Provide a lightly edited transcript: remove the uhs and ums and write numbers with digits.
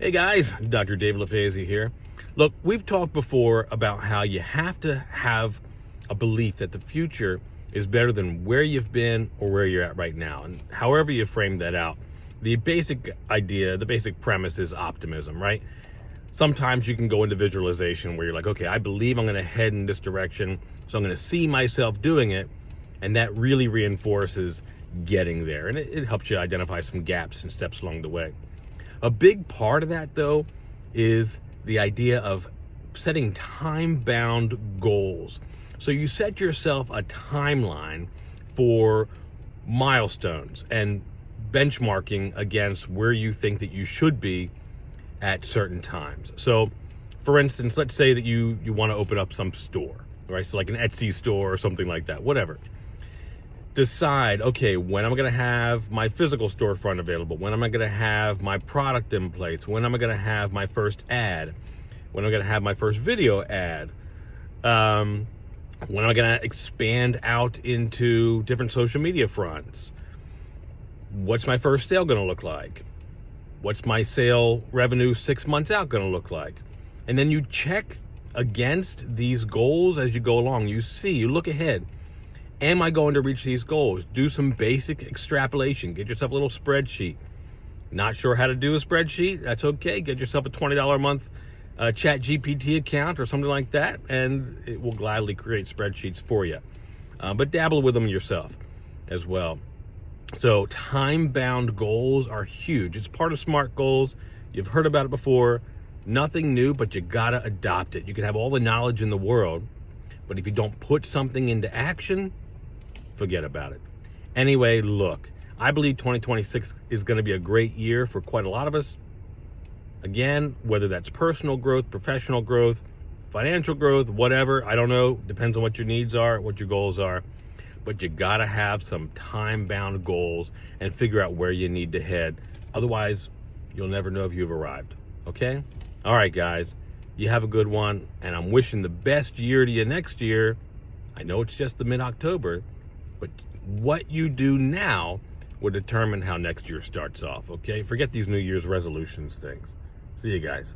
Hey guys, Dr. David LaFazia here. Look, we've talked before about how you have to have a belief that the future is better than where you've been or where you're at right now. And however you frame that out, the basic idea, the basic premise is optimism, right? Sometimes you can go into visualization where you're like, okay, I believe I'm going to head in this direction, so I'm going to see myself doing it. And that really reinforces getting there. And it helps you identify some gaps and steps along the way. A big part of that, though, is the idea of setting time-bound goals. So you set yourself a timeline for milestones and benchmarking against where you think that you should be at certain times. So, for instance, let's say that you want to open up some store, right? So like an Etsy store or something like that, whatever. Decide, okay, when am I going to have my physical storefront available? When am I going to have my product in place? When am I going to have my first ad? When am I going to have my first video ad? When am I going to expand out into different social media fronts? What's my first sale going to look like? What's my sale revenue 6 months out going to look like? And then you check against these goals as you go along. You look ahead. Am I going to reach these goals? Do some basic extrapolation. Get yourself a little spreadsheet. Not sure how to do a spreadsheet? That's okay. Get yourself a $20 a month Chat GPT account or something like that, and it will gladly create spreadsheets for you. But dabble with them yourself as well. So time-bound goals are huge. It's part of SMART goals. You've heard about it before. Nothing new, but you gotta adopt it. You can have all the knowledge in the world, but if you don't put something into action, forget about it. Anyway, look, I believe 2026 is going to be a great year for quite a lot of us. Again, whether that's personal growth, professional growth, financial growth, whatever, I don't know. Depends on what your needs are, what your goals are. But you got to have some time-bound goals and figure out where you need to head. Otherwise, you'll never know if you've arrived. Okay? All right, guys. You have a good one, and I'm wishing the best year to you next year. I know it's just the mid-October, but what you do now will determine how next year starts off, okay? Forget these New Year's resolutions things. See you guys.